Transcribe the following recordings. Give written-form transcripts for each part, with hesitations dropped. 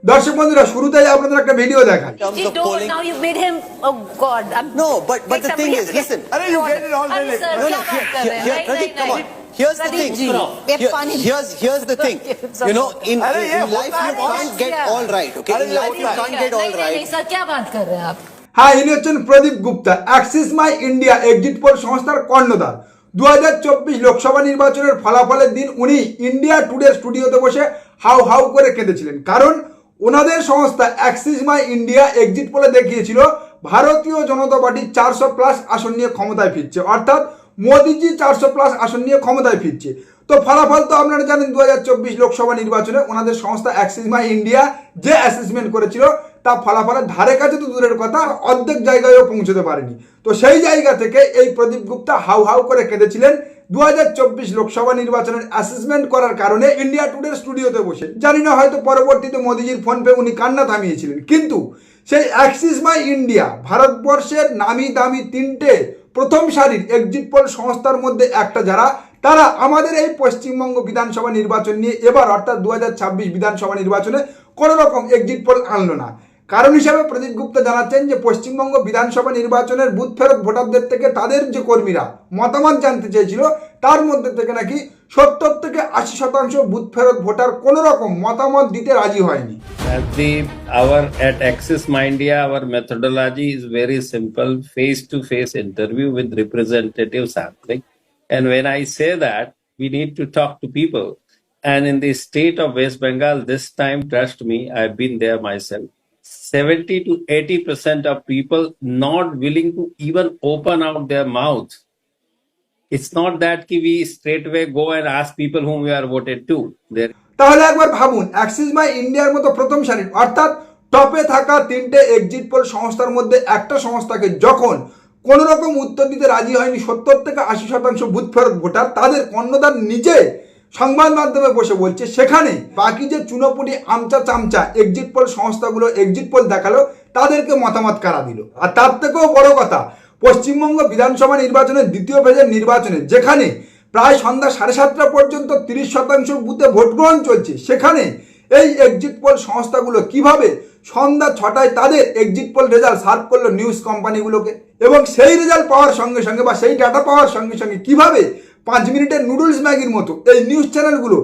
দর্শক বন্ধুরা শুরুতেই আপনাদের একটা ভিডিও দেখাই। You don't, now you made him a god. No, but the thing is, listen. अरे you get it already. No, Pradeep, come on. Here's the thing. Here's the thing. You know, in life you can't get all right. Okay, in life you can't get all right. Sir क्या बात कर रहे हैं आप? হ্যাঁ, ইনি হচ্ছেন Pradeep Gupta, Axis My India exit poll সংস্থার কর্ণধার। 2024 লোকসভা নির্বাচনের ফলাফলের দিন উনি ইন্ডিয়া টুডে স্টুডিওতে বসে হাউ হাউ করে কেঁদেছিলেন, কারণ ওনাদের সংস্থা অ্যাক্সিস মাই ইন্ডিয়া এক্সিট পোলে দেখিয়েছিল ভারতীয় জনতা পার্টি 400+ আসন নিয়ে ক্ষমতায় ফিরছে, অর্থাৎ মোদিজি 400+ আসন নিয়ে ক্ষমতায় ফিরছে। তো ফলাফল তো আপনারা জানেন, 2024 লোকসভা নির্বাচনে ওনাদের সংস্থা অ্যাক্সিস মাই ইন্ডিয়া যে অ্যাসেসমেন্ট করেছিল তা ফলাফলের ধারে কাছে তো দূরের কথা, অর্ধেক জায়গায়ও পৌঁছতে পারেনি। তো সেই জায়গা থেকে এই প্রদীপ গুপ্তা হাউ হাউ করে কেঁদেছিলেন 2024 লোকসভা নির্বাচনের অ্যাসেসমেন্ট করার কারণে ইন্ডিয়া টুডে স্টুডিওতে বসে। জানি না, হয়তো পরবর্তীতে মোদিজির ফোন পে উনি কান্না থামিয়েছিলেন, কিন্তু সেই অ্যাক্সিস মাই ইন্ডিয়া ভারতবর্ষের নামি দামি 3টে প্রথম সারির এক্সিট পোল সংস্থার মধ্যে একটা, যারা তারা আমাদের এই পশ্চিমবঙ্গ বিধানসভা নির্বাচন নিয়ে এবার অর্থাৎ 2026 বিধানসভা নির্বাচনে কোনো রকম এক্সিট পোল আনলো না। কারণ হিসাবে প্রদীপ গুপ্তা জানাচ্ছেন যে পশ্চিমবঙ্গ বিধানসভা নির্বাচনের বুথ ফেরত ভোটারদের থেকে তাদের যে কর্মীরা মতামত জানতে চেয়েছিল, তার মধ্যে থেকে নাকি 70 থেকে 80% বুথ ফেরত ভোটার কোনো রকম মতামত দিতে রাজি হয়নি। At Axis Mindia, our methodology is very simple: face-to-face interview with representative sampling. And when I say that, we need to talk to people. And in the state of West Bengal, this time, trust me, I've been there myself. 70 to 80% of people not willing to even open out their mouths. It's not that we straight away go and ask people whom we are voted to. তাহলে একবার ভাবুন, Axis মাই ইন্ডিয়ার মতো প্রথম সারির অর্থাৎ টপে থাকা 3টে এক্সিট পোল সংস্থার মধ্যে একটা সংস্থাকে যখন কোনো রকম উত্তর দিতে রাজি হয়নি 70 থেকে 80% বুথ ফেরত ভোটার, তাদের কর্ণধার নিজে সংবাদ মাধ্যমে বসে বলছে, সেখানে বাকি যে চুনোপুটি আমচা চামচা এক্সিট পোল সংস্থাগুলো এক্সিট পোল দেখালো, তাদেরকে মতামত কারা দিল। আর তার থেকেও বড় কথা, পশ্চিমবঙ্গ বিধানসভা নির্বাচনের দ্বিতীয় ফেজের নির্বাচনে যেখানে প্রায় সন্ধ্যা 7:30 পর্যন্ত 30% বুথে ভোট গ্রহণ চলছে, সেখানে এই এক্সিট পোল সংস্থাগুলো কিভাবে সন্ধ্যা 6টায় তাদের এক্সিট পোল রেজাল্ট সার্ভ করলো নিউজ কোম্পানিগুলোকে, এবং সেই রেজাল্ট পাওয়ার সঙ্গে সঙ্গে বা সেই ডাটা পাওয়ার সঙ্গে সঙ্গে কিভাবে 5 মিনিটের নুডলস ম্যাগির মতো এই নিউজ চ্যানেলগুলো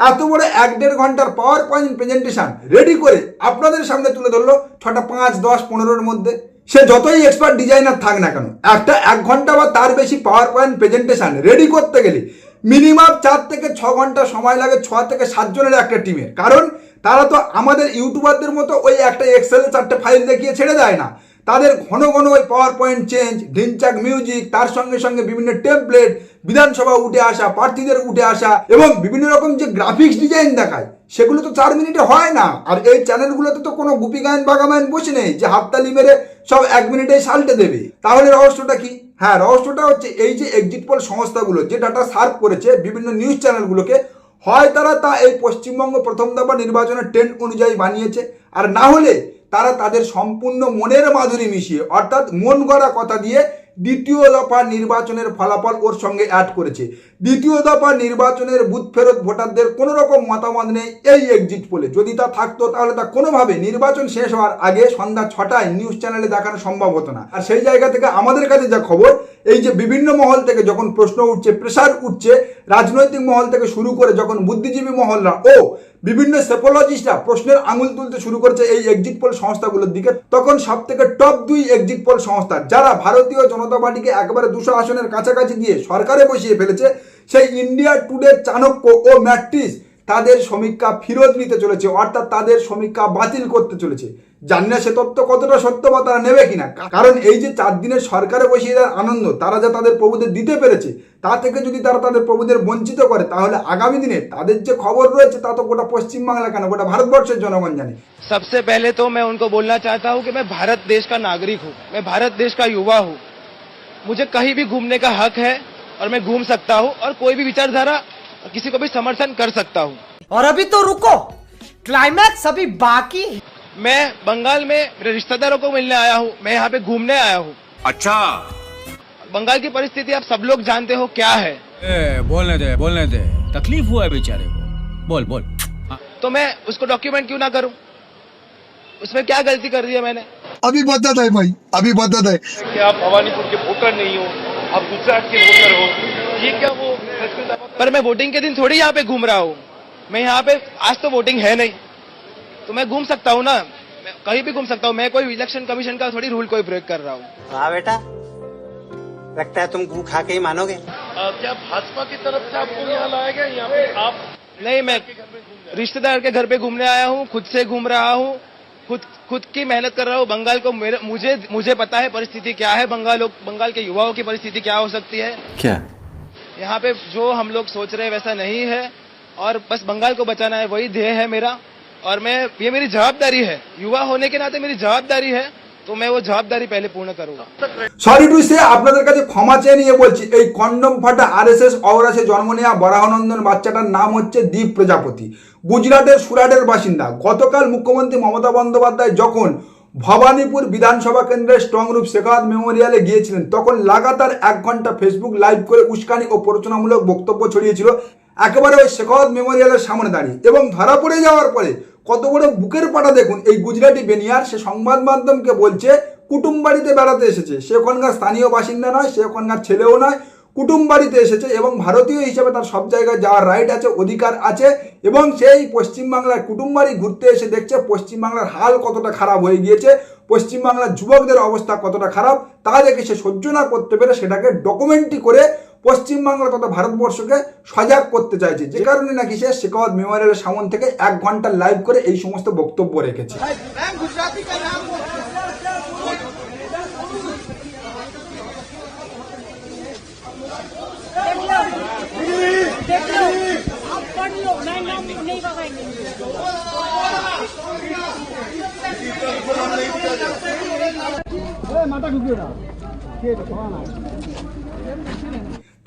এত বড় 1-1.5 ঘন্টার পাওয়ার পয়েন্ট প্রেজেন্টেশন রেডি করে আপনাদের সামনে তুলে ধরলো 6টা 5, 10, 15-এর মধ্যে। সে যতই এক্সপার্ট ডিজাইনার থাক না কেন, একটা 1 ঘন্টা বা তার বেশি পাওয়ার পয়েন্ট প্রেজেন্টেশন রেডি করতে গেলে মিনিমাম 4 থেকে 6 ঘন্টা সময় লাগে 6 থেকে 7 জনের একটা টিমের। কারণ তারা তো আমাদের ইউটিউবারদের মতো ওই একটা এক্সেলে 4টে ফাইল দেখিয়ে ছেড়ে দেয় না। তাদের ঘন ঘন ওই পাওয়ার পয়েন্ট চেঞ্জ, ঢিনচাক মিউজিক, তার সঙ্গে সঙ্গে বিভিন্ন টেমপ্লেট, বিধানসভা উঠে আসা, প্রার্থীদের উঠে আসা এবং বিভিন্ন রকম যে গ্রাফিক্স ডিজাইন দেখায়, সেগুলো তো 4 মিনিটে হয় না। আর এই চ্যানেলগুলোতে তো কোনো গুপি গায়ন বাগামায়ন বসে নেই যে হাততালি মেরে সব 1 মিনিটেই সাল্টে দেবে। তাহলে রহস্যটা কি? হ্যাঁ, রহস্যটা হচ্ছে এই যে এক্সিট পোল সংস্থাগুলো যে ডাটা সার্ভ করেছে বিভিন্ন নিউজ চ্যানেলগুলোকে, হয় তারা তা এই পশ্চিমবঙ্গ প্রথম দফা নির্বাচনের ট্রেন্ড অনুযায়ী বানিয়েছে, আর না হলে তারা তাদের সম্পূর্ণ মনের মাধুরী মিশিয়ে অর্থাৎ মন গড়া কথা দিয়ে দ্বিতীয় দফা নির্বাচনের ফলাফল ওর সঙ্গে অ্যাড করেছে। দ্বিতীয় দফা নির্বাচনের বুথ ফেরত ভোটারদের কোনো রকম মতামত নেই এই এক্সিট পোলে। যদি তা থাকতো তাহলে তা কোনোভাবে নির্বাচন শেষ হওয়ার আগে সন্ধ্যা 6টায় নিউজ চ্যানেলে দেখানো সম্ভব হতো না। আর সেই জায়গা থেকে আমাদের কাছে যা খবর, এই যে বিভিন্ন মহল থেকে যখন প্রশ্ন উঠছে, প্রেসার উঠছে, রাজনৈতিক মহল থেকে শুরু করে যখন বুদ্ধিজীবী মহলরা ও বিভিন্ন সেপোলজিস্টরা প্রশ্নের আঙুল তুলতে শুরু করেছে এই এক্সিট পোল সংস্থাগুলোর দিকে, তখন সব থেকে টপ 2 এক্সিট পোল সংস্থা যারা ভারতীয় জনতা পার্টিকে একেবারে 200 আসনের কাছাকাছি দিয়ে সরকারে বসিয়ে ফেলেছে, সেই ইন্ডিয়া টুডে, চাণক্য ও ম্যাট্রিক্স তাদের সমীক্ষা ফেরত নিতে চলেছে, অর্থাৎ তাদের সমীক্ষা বাতিল করতে চলেছে। জানি না সে তথ্য কতটা সত্য বা তারা নেবে কিনা, কারণ এই যে 4 দিনের সরকারে বসিয়ে দেওয়ার আনন্দ তারা যা তাদের প্রভুদের দিতে পেরেছে, তা থেকে যদি তারা তাদের প্রভুদের বঞ্চিত করে, তাহলে আগামী দিনে তাদের যে খবর রয়েছে তা তো গোটা পশ্চিমবাংলা কেন গোটা ভারতবর্ষের জনগণ জানে। सबसे पहले तो मैं उनको बोलना चाहता हूं कि मैं भारत देश का नागरिक हूं, मैं भारत देश का युवा हूं, मुझे कहीं भी घूमने का हक है और मैं घूम सकता हूं और कोई भी विचारधारा किसी को भी समर्थन कर सकता हूं। और अभी तो रुको, क्लाइमैक्स अभी बाकी। मैं बंगाल में मेरे रिश्तेदारों को मिलने आया हूं, मैं यहाँ पे घूमने आया हूं। अच्छा, बंगाल की परिस्थिति आप सब लोग जानते हो क्या है। बोलने दे, तकलीफ हुआ है बेचारे को, बोल। तो मैं उसको डॉक्यूमेंट क्यों ना करूं। उसमें क्या गलती कर दी है मैंने? अभी बदत है भाई, अभी बदत है। कि आप भवानीपुर के वोटर नहीं हो, आप गुजरात के वोटर हो, ये क्या वो पर मैं वोटिंग के दिन थोड़ी यहाँ पे घूम रहा हूँ। मैं यहाँ पे आज तो वोटिंग है नहीं, तो मैं घूम सकता हूँ ना, मैं कहीं भी घूम सकता हूँ। मैं कोई इलेक्शन कमीशन का थोड़ी रूल कोई ब्रेक कर रहा हूँ। हाँ बेटा, लगता है तुम गू खा के ही मानोगे। क्या भाजपा की तरफ से आपको यहाँ लाया गया? यहाँ पे आप नहीं, मैं रिश्तेदार के घर पे घूमने आया हूँ, खुद से घूम रहा हूँ, खुद की मेहनत कर रहा हूँ। बंगाल को मुझे पता है परिस्थिति क्या है, बंगाल के युवाओं की परिस्थिति क्या हो सकती है। क्या? यहाँ पे जो हम लोग सोच रहे हैं वैसा नहीं है, और बस बंगाल को बचाना है, वही ध्येय है मेरा। और ये मेरी जवाबदारी है, युवा होने के नाते मेरी जवाबदारी है, तो मैं वो जवाबदारी पहले पूर्ण करूंगा। সরি টু সে আপনাদের কাছে ক্ষমা চেয়ে নিয়ে বলছি, এই কন্ডম ফাটা আরএসএস অবরাসে জন্ম নেওয়া বরাহনন্দন বাচ্চাটার নাম হচ্ছে দীপ প্রজাপতি, গুজরাটের সুরাটের বাসিন্দা। গতকাল মুখ্যমন্ত্রী মমতা বন্দ্যোপাধ্যায় যখন ভবানীপুর বিধানসভা কেন্দ্রের স্ট্রং রুম শেখাওয়াত মেমোরিয়ালে গিয়েছিলেন, তখন লাগাতার 1 ঘন্টা ফেসবুক লাইভ করে উস্কানি ও প্ররোচনামূলক বক্তব্য ছড়িয়েছিল একেবারে ওই শেখাওয়াত মেমোরিয়ালের সামনে দাঁড়িয়ে। এবং ধরা পড়ে যাওয়ার পরে কত বড় বুকের পাটা দেখুন এই গুজরাটি বেনিয়ার। সে সংবাদ মাধ্যমকে বলছে কুটুম বাড়িতে বেড়াতে এসেছে, সে ওখানকার স্থানীয় বাসিন্দা নয়, সে ওখানকার ছেলেও নয়, কুটুম বাড়িতে এসেছে এবং ভারতীয় হিসেবে তার সব জায়গায় যাওয়ার রাইট আছে, অধিকার আছে। এবং সেই পশ্চিমবাংলার কুটুম বাড়ি ঘুরতে এসে দেখছে পশ্চিমবাংলার হাল কতটা খারাপ হয়ে গিয়েছে, পশ্চিমবাংলার যুবকদের অবস্থা কতটা খারাপ, তা দেখে সে সহ্য না করতে পেরে সেটাকে ডকুমেন্টারি করে পশ্চিমবাংলা তথা ভারতবর্ষকে সজাগ করতে চাইছে। যে কারণে নাকি সে শেখাওয়াত মেমোরিয়ালের সামনে থেকে 1 ঘন্টা লাইভ করে এই সমস্ত বক্তব্য রেখেছে।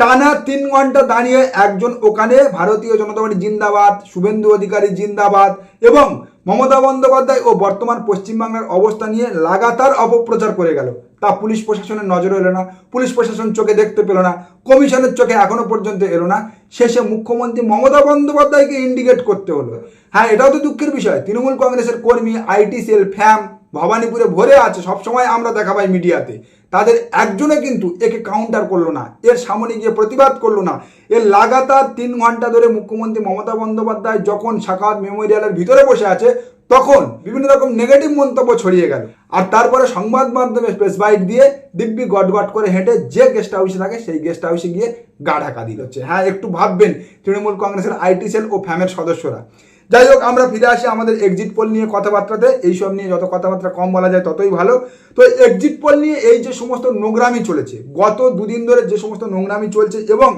টানা 3 ঘন্টা দাঁড়িয়ে একজন ওখানে ভারতীয় জনতা পার্টি জিন্দাবাদ, শুভেন্দু অধিকারী জিন্দাবাদ এবং মমতা বন্দ্যোপাধ্যায় ও বর্তমান পশ্চিমবাংলার অবস্থা নিয়ে লাগাতার অপপ্রচার করে গেল। তা পুলিশ প্রশাসনের নজরে এলো না, পুলিশ প্রশাসন চোখে দেখতে পেল না, কমিশনের চোখে এখনো পর্যন্ত এলো না। শেষে মুখ্যমন্ত্রী মমতা বন্দ্যোপাধ্যায়কে ইন্ডিকেট করতে হলো। হ্যাঁ, এটাও তো দুঃখের বিষয়, তৃণমূল কংগ্রেসের কর্মী, আইটি সেল, ফ্যাম ভবানীপুরে ভরে আছে, সবসময় আমরা দেখা পাই মিডিয়াতে। তাদের একজনে কিন্তু একে কাউন্টার করলো না, এর সামনে গিয়ে প্রতিবাদ করলো না। এর লাগাতার 3 ঘন্টা ধরে মুখ্যমন্ত্রী মমতা বন্দ্যোপাধ্যায় যখন শেখাওয়াত মেমোরিয়ালের ভিতরে বসে আছে, তখন বিভিন্ন রকম নেগেটিভ মন্তব্য ছড়িয়ে গেল। আর তারপরে সংবাদ মাধ্যমে প্রেস বাইট দিয়ে দিব্যি গট করে হেঁটে যে গেস্ট হাউসে থাকে সেই গেস্ট হাউসে গিয়ে গা ঢাকা দিল হচ্ছে। হ্যাঁ, একটু ভাববেন তৃণমূল কংগ্রেসের আইটি সেল ও ফ্যামের সদস্যরা। যাই হোক, আমরা ফিরে আসি আমাদের এক্সিট পোল নিয়ে কথাবার্তাতে। এইসব নিয়ে যত কথাবার্তা কম বলা যায় ততই ভালো। তো এক্সিট পোল নিয়ে এই যে সমস্ত নোংরামি চলেছে, গত 2 দিন ধরে যে সমস্ত নোংরামি চলছে এবং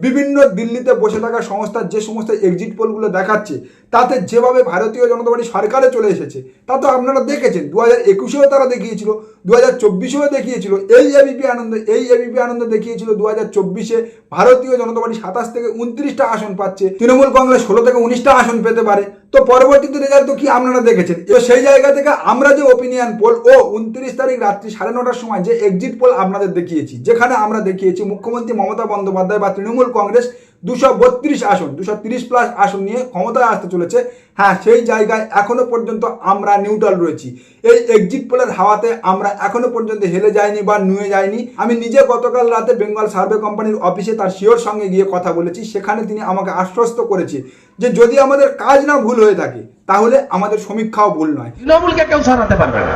বিভিন্ন দিল্লিতে বসে থাকা সংস্থার যে সমস্ত এক্সিট পোলগুলো দেখাচ্ছে, তাতে যেভাবে ভারতীয় জনতা পার্টি সরকারে চলে এসেছে তা তো আপনারা দেখেছেন। 2021-এও তারা দেখিয়েছিল, 2024-এও দেখিয়েছিল। এই এবিপি আনন্দ দেখিয়েছিল 2024-এ ভারতীয় জনতা পার্টি 27 থেকে 29টা আসন পাচ্ছে, তৃণমূল কংগ্রেস 16 থেকে 19টা আসন পেতে পারে। তো পরবর্তীতে রেজাল্ট তো কি আপনারা দেখেছেন। তো সেই জায়গা থেকে আমরা যে ওপিনিয়ন পোল ও 29 তারিখ রাত্রি 9:30টার সময় যে এক্সিট পোল আপনাদের দেখিয়েছি, যেখানে আমরা দেখিয়েছি মুখ্যমন্ত্রী মমতা বন্দ্যোপাধ্যায় বা তৃণমূল কংগ্রেস 232 আসন, 230 প্লাস আসন নিয়ে ক্ষমতায় আসতে চলেছে। হ্যাঁ, সেই জায়গায় এখনো পর্যন্ত আমরা নিউট্রাল রয়েছি। এই এক্সিট পোলের হাওয়াতে আমরা এখনো পর্যন্ত হেলে যাইনি বা নুয়ে যাইনি। আমি নিজে গতকাল রাতে বেঙ্গল সার্ভে কোম্পানির অফিসে তার সিওর সঙ্গে গিয়ে কথা বলেছি। সেখানে তিনি আমাকে আশ্বস্ত করেছে যে যদি আমাদের কাজ না ভুল হয়ে থাকে তাহলে আমাদের সমীক্ষাও ভুল নয়। তৃণমূলকে কেউ সরাতে পারবে না।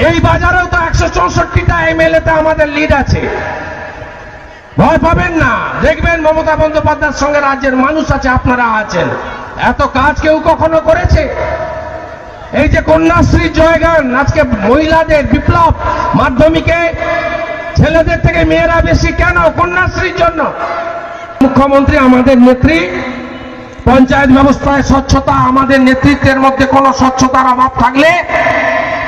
এই বাজারেও তো 164টা এমএলএ তে আমাদের লিড আছে, ভয় পাবেন না। দেখবেন মমতা বন্দ্যোপাধ্যায়ের সঙ্গে রাজ্যের মানুষ আছে, আপনারা আছেন। এত কাজ কেউ কখনো করেছে? এই যে কন্যাশ্রী জয়গান, আজকে মহিলাদের বিপ্লব, মাধ্যমিকে ছেলেদের থেকে মেয়েরা বেশি কেন? কন্যাশ্রীর জন্য। মুখ্যমন্ত্রী আমাদের নেত্রী, পঞ্চায়েত ব্যবস্থায় স্বচ্ছতা, আমাদের নেতৃত্বের মধ্যে কোনো স্বচ্ছতার অভাব থাকলে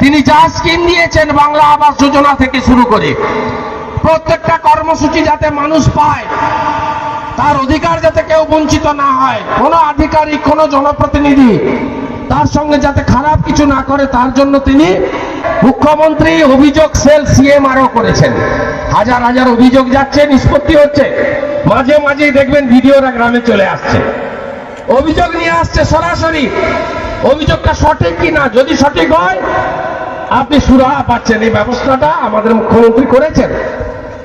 তিনি যা স্কিম দিয়েছেন বাংলা আবাস যোজনা থেকে শুরু করে প্রত্যেকটা কর্মসূচি যাতে মানুষ পায়, তার অধিকার যাতে কেউ বঞ্চিত না হয়, কোনো আধিকারিক, কোনো জনপ্রতিনিধি তার সঙ্গে যাতে খারাপ কিছু না করে, তার জন্য তিনি মুখ্যমন্ত্রী অভিযোগ সেল সিএমআরও করেছেন। হাজার হাজার অভিযোগ যাচ্ছে, নিষ্পত্তি হচ্ছে। মাঝে মাঝেই দেখবেন ভিডিওরা গ্রামে চলে আসছে, অভিযোগ নিয়ে আসছে সরাসরি। অভিযোগটা সঠিক কিনা, যদি সঠিক হয় আপনি সুরাহা পাচ্ছেন। এই ব্যবস্থাটা আমাদের মুখ্যমন্ত্রী করেছেন।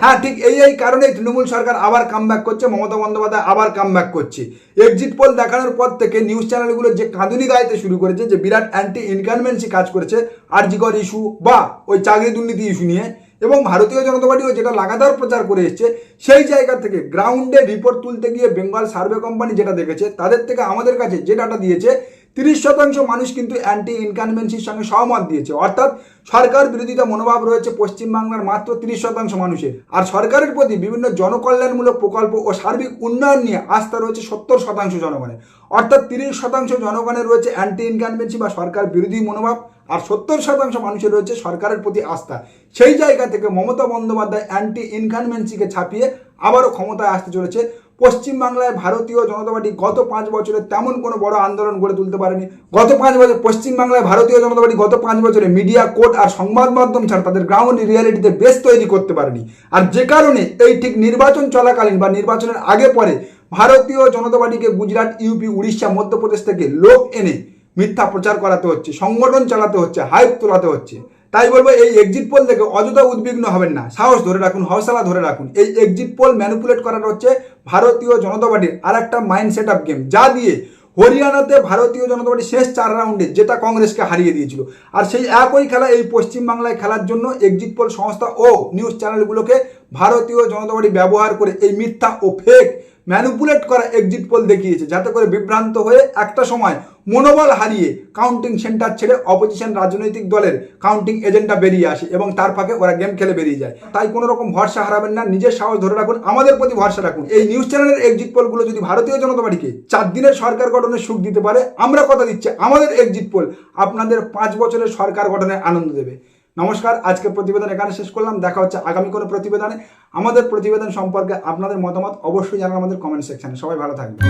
হ্যাঁ, ঠিক এই কারণেই তৃণমূল সরকার আবার কামব্যাক করছে, মমতা বন্দ্যোপাধ্যায় আবার কামব্যাক করছে। এক্সিট পোল দেখানোর পর থেকে নিউজ চ্যানেলগুলো যে কাঁদুনি গাইতে শুরু করেছে, যে বিরাট অ্যান্টি ইনকানভেন্সি কাজ করেছে আরজিকর ইস্যু বা ওই চাকরি দুর্নীতি ইস্যু নিয়ে, এবং ভারতীয় জনতা পার্টিও যেটা লাগাতার প্রচার করে এসছে, সেই জায়গা থেকে গ্রাউন্ডে রিপোর্ট তুলতে গিয়ে বেঙ্গল সার্ভে কোম্পানি যেটা দেখেছে, তাদের থেকে আমাদের কাছে যে ডাটা দিয়েছে, 30% মানুষ কিন্তু অ্যান্টি ইনকানভেন্সির সঙ্গে সহমত দিয়েছে। অর্থাৎ সরকার বিরোধিতা মনোভাব রয়েছে পশ্চিমবাংলার মাত্র 30% মানুষের, আর সরকারের প্রতি বিভিন্ন জনকল্যাণমূলক প্রকল্প ও সার্বিক উন্নয়ন নিয়ে আস্থা রয়েছে 70% জনগণের। অর্থাৎ 30% জনগণের রয়েছে অ্যান্টি ইনকানভেন্সি বা সরকার বিরোধী মনোভাব, আর 70% মানুষের রয়েছে সরকারের প্রতি আস্থা। সেই জায়গা থেকে মমতা বন্দ্যোপাধ্যায় অ্যান্টি ইনকানভেন্সিকে ছাপিয়ে আবারও ক্ষমতায় আসতে চলেছে। পশ্চিমবাংলায় ভারতীয় জনতা পার্টি গত 5 বছরে তেমন কোনো বড় আন্দোলন গড়ে তুলতে পারেনি। গত 5 বছর পশ্চিমবাংলায় ভারতীয় জনতা পার্টি গত 5 বছরে মিডিয়া, কোর্ট আর সংবাদ মাধ্যম ছাড়া তাদের গ্রাউন্ড রিয়ালিটিতে বেস তৈরি করতে পারেনি। আর যে কারণে এই ঠিক নির্বাচন চলাকালীন বা নির্বাচনের আগে পরে ভারতীয় জনতা পার্টিকে গুজরাট, ইউপি, উড়িষ্যা, মধ্যপ্রদেশ থেকে লোক এনে মিথ্যা প্রচার করাতে হচ্ছে, সংগঠন চালাতে হচ্ছে, হাইপ তোলাতে হচ্ছে। তাই বলবো, এই এক্সিট পোল থেকে অযথা উদ্বিগ্ন হবেন না, সাহস ধরে রাখুন, হৌসলা ধরে রাখুন। এই এক্সিট পোল ম্যানিপুলেট করাটা হচ্ছে ভারতীয় জনতা পার্টির আর একটা মাইন্ড সেট আপ গেম, যা দিয়ে হরিয়ানাতে ভারতীয় জনতা পার্টি শেষ 4 রাউন্ডে যেটা কংগ্রেসকে হারিয়ে দিয়েছিল। আর সেই একই খেলা এই পশ্চিমবাংলায় খেলার জন্য এক্সিট পোল সংস্থা ও নিউজ চ্যানেলগুলোকে ভারতীয় জনতা পার্টি ব্যবহার করে এই মিথ্যা ও ফেক ম্যানিপুলেট করা এক্সিট পোল দেখিয়েছে, যাতে করে বিভ্রান্ত হয়ে একটা সময় মনোবল হারিয়ে কাউন্টিং সেন্টার ছেড়ে অপোজিশন রাজনৈতিক দলের কাউন্টিং এজেন্ডা বেরিয়ে আসে এবং তার ফাঁকে ওরা গেম খেলে বেরিয়ে যায়। তাই কোনো রকম ভরসা হারাবেন না, নিজের সাহস ধরে রাখুন, আমাদের প্রতি ভরসা রাখুন। এই নিউজ চ্যানেলের এক্সিট পোলগুলো যদি ভারতীয় জনতা পার্টিকে 4 দিনের সরকার গঠনের সুখ দিতে পারে, আমরা কথা দিচ্ছি আমাদের এক্সিট পোল আপনাদের 5 বছরের সরকার গঠনের আনন্দ দেবে। নমস্কার, আজকের প্রতিবেদন এখানে শেষ করলাম। দেখা হচ্ছে আগামী কোনো প্রতিবেদনে। আমাদের প্রতিবেদন সম্পর্কে আপনাদের মতামত অবশ্যই জানান আমাদের কমেন্ট সেকশনে। সবাই ভালো থাকবেন।